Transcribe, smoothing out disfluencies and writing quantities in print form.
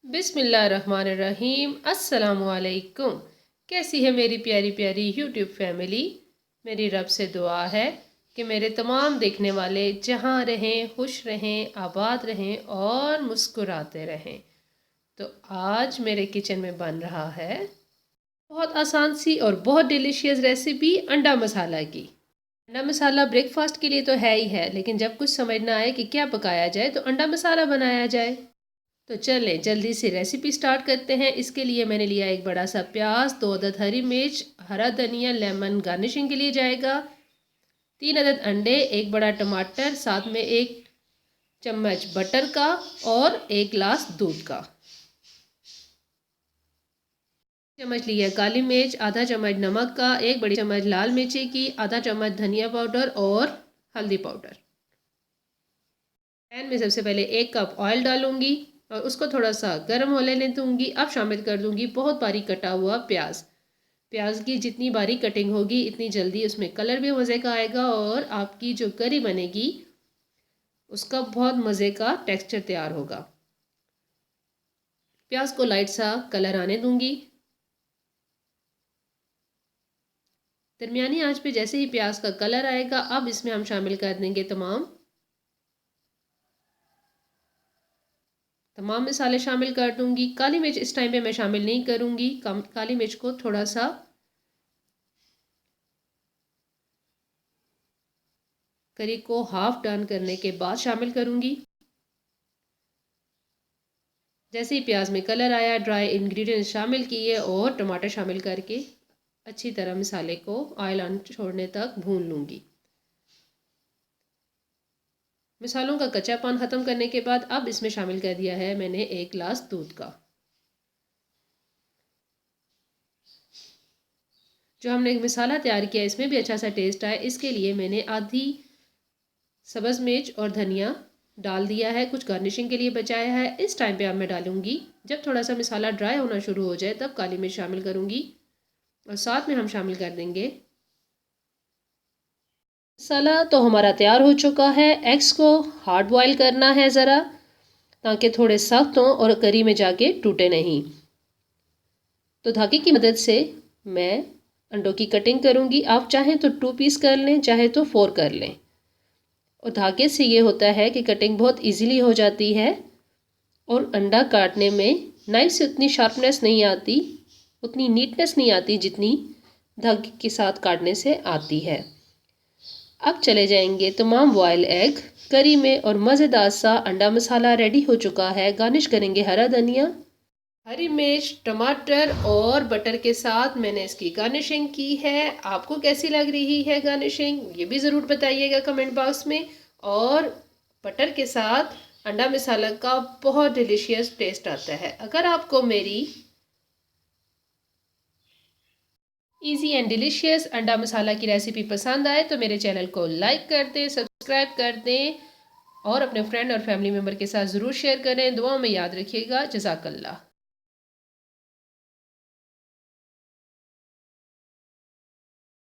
बिस्मिल्लाहिर्रहमानिर्रहीम। अस्सलामुअलैकुम। कैसी है मेरी प्यारी प्यारी यूट्यूब फैमिली। मेरी रब से दुआ है कि मेरे तमाम देखने वाले जहाँ रहें, खुश रहें, आबाद रहें और मुस्कुराते रहें। तो आज मेरे किचन में बन रहा है बहुत आसान सी और बहुत डिलीशियस रेसिपी अंडा मसाला की। अंडा मसाला ब्रेकफास्ट के लिए तो है ही है, लेकिन जब कुछ समझ ना आए कि क्या पकाया जाए तो अंडा मसाला बनाया जाए। तो चलें जल्दी से रेसिपी स्टार्ट करते हैं। इसके लिए मैंने लिया एक बड़ा सा प्याज, 2 अदद हरी मिर्च, हरा धनिया, लेमन गार्निशिंग के लिए जाएगा, 3 अदद अंडे, एक बड़ा टमाटर, साथ में 1 चम्मच बटर का और 1 गिलास दूध का। चम्मच लिया काली मिर्च, आधा चम्मच नमक का, 1 बड़ी चम्मच लाल मिर्ची की, आधा चम्मच धनिया पाउडर और हल्दी पाउडर। पैन में सबसे पहले 1 कप ऑयल डालूंगी और उसको थोड़ा सा गर्म होने दूंगी। अब शामिल कर दूंगी बहुत बारीक कटा हुआ प्याज। प्याज की जितनी बारीक कटिंग होगी इतनी जल्दी उसमें कलर भी मज़े का आएगा और आपकी जो करी बनेगी उसका बहुत मज़े का टेक्सचर तैयार होगा। प्याज को लाइट सा कलर आने दूंगी। दरमियानी आंच पे जैसे ही प्याज का कलर आएगा अब इसमें हम शामिल कर देंगे तमाम मसाले शामिल कर दूंगी। काली मिर्च इस टाइम पे मैं शामिल नहीं करूंगी, काली मिर्च को थोड़ा सा करी को हाफ डन करने के बाद शामिल करूंगी। जैसे ही प्याज में कलर आया ड्राई इंग्रेडिएंट्स शामिल किए और टमाटर शामिल करके अच्छी तरह मसाले को ऑयल छोड़ने तक भून लूंगी। मसालों का कच्चापन ख़त्म करने के बाद अब इसमें शामिल कर दिया है मैंने 1 गिलास दूध का। जो हमने मसाला तैयार किया इसमें भी अच्छा सा टेस्ट आए इसके लिए मैंने आधी सब्ज़ मिर्च और धनिया डाल दिया है, कुछ गार्निशिंग के लिए बचाया है। इस टाइम पे अब मैं डालूंगी, जब थोड़ा सा मसाला ड्राई होना शुरू हो जाए तब काली मिर्च शामिल करूंगी और साथ में हम शामिल कर देंगे मसाला। तो हमारा तैयार हो चुका है। एग्स को हार्ड बॉयल करना है ज़रा, ताकि थोड़े सख्त हों और करी में जाके टूटे नहीं। तो धागे की मदद से मैं अंडों की कटिंग करूंगी। आप चाहें तो 2 पीस कर लें, चाहे तो 4 कर लें। और धागे से ये होता है कि कटिंग बहुत इजीली हो जाती है और अंडा काटने में नाइफ से उतनी शार्पनेस नहीं आती, उतनी नीटनेस नहीं आती जितनी धागे के साथ काटने से आती है। अब चले जाएंगे तमाम बॉयल एग करी में और मज़ेदार सा अंडा मसाला रेडी हो चुका है। गार्निश करेंगे हरा धनिया, हरी मिर्च, टमाटर और बटर के साथ मैंने इसकी गार्निशिंग की है। आपको कैसी लग रही है गार्निशिंग, ये भी ज़रूर बताइएगा कमेंट बॉक्स में। और बटर के साथ अंडा मसाला का बहुत डिलीशियस टेस्ट आता है। अगर आपको मेरी इजी एंड डिलीशियस अंडा मसाला की रेसिपी पसंद आए तो मेरे चैनल को लाइक कर दें, सब्सक्राइब कर दें और अपने फ्रेंड और फैमिली मेम्बर के साथ ज़रूर शेयर करें। दुआओं में याद रखिएगा। जज़ाकल्लाह।